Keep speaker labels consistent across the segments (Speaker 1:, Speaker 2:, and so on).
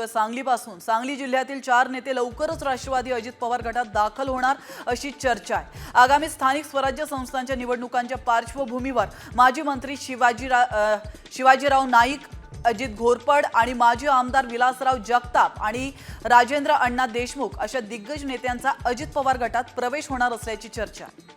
Speaker 1: पोहोचतोय सांगलीपासून। सांगली जिल्ह्यातील 4 नेते लवकरच राष्ट्रवादी अजित पवार गटात दाखल होणार अशी चर्चा आहे। आगामी स्थानिक स्वराज्य संस्थांच्या निवडणुकांच्या पार्श्वभूमीवर माजी मंत्री शिवाजीराव नाईक, अजित घोरपड आणि माजी आमदार विलासराव जगताप आणि राजेंद्र अण्णा देशमुख अशा दिग्गज नेत्यांचा अजित पवार गटात प्रवेश होणार असल्याची चर्चा आहे।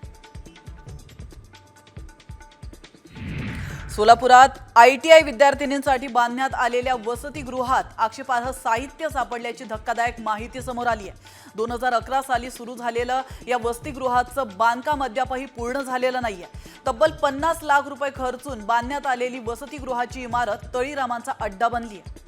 Speaker 1: सोलापुरात ITI विद्यार्थिनींसाठी बांधण्यात आलेल्या वसतिगृहात आक्षेपार्ह साहित्य सापडल्याची धक्कादायक माहिती समोर आली आहे। 2011 साली सुरू झालेलं या वसतिगृहाचं बांधकाम अद्यापही पूर्ण झालेलं नाहीये। तब्बल 50 लाख रुपये खर्चून बांधण्यात आलेली वसतिगृहाची इमारत तळीरामांचा अड्डा बनली आहे।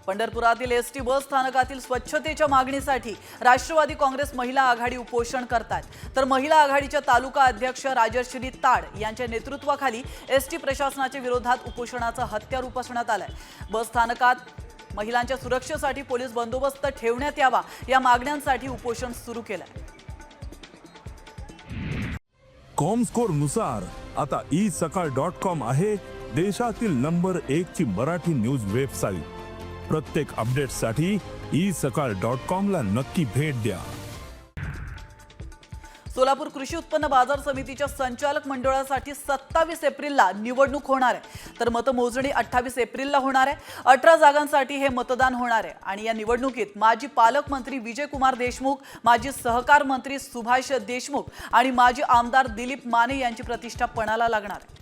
Speaker 1: पंढरपुरातील ST बस स्थानकातील स्वच्छतेच्या मागणीसाठी राष्ट्रवादी काँग्रेस महिला आघाडी उपोषण करतात, तर महिला आघाडीच्या तालुका अध्यक्ष राजश्री ताड यांच्या नेतृत्वाखाली ST प्रशासनाच्या विरोधात उपोषणाचं हत्यार उपसण्यात आलंय। बस स्थानकात महिलांच्या सुरक्षेसाठी पोलीस बंदोबस्त ठेवण्यात यावा या मागण्यांसाठी उपोषण सुरू केलंय।
Speaker 2: कॉमस्कोर नुसार आता isakal.com आहे देशातील नंबर 1 ची मराठी न्यूज वेबसाईट। प्रत्येक अपडेटसाठी isakal.com ला नक्की भेट द्या।
Speaker 1: सोलापूर कृषी उत्पन्न बाजार समितीच्या संचालक मंडळासाठी 27 एप्रिलला निवडणूक होणार आहे, तर मतमोजणी 28 एप्रिलला होणार आहे। 18 जागांसाठी हे मतदान होणार आहे आणि या निवडणुकीत माजी पालकमंत्री विजयकुमार देशमुख, माजी सहकार मंत्री सुभाष देशमुख आणि माजी आमदार दिलीप माने यांची प्रतिष्ठा पणाला लागणार आहे।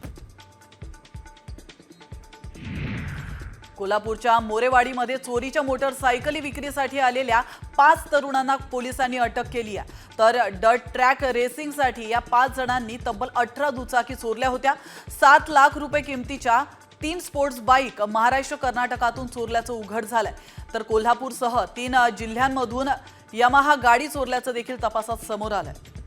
Speaker 1: कोल्हापूरच्या मोरेवाडीमध्ये चोरीच्या मोटरसायकली विक्रीसाठी आलेल्या 5 तरुणांना पोलिसांनी अटक केली आहे, तर डर्ट ट्रॅक रेसिंगसाठी या 5 जणांनी तब्बल 18 दुचाकी चोरल्या होत्या। 7 लाख रुपये किमतीच्या 3 स्पोर्ट्स बाईक महाराष्ट्र कर्नाटकातून चोरल्याचं उघड झालंय, तर कोल्हापूरसह 3 जिल्ह्यांमधून यामाहा गाडी चोरल्याचं देखील तपासात समोर आलंय।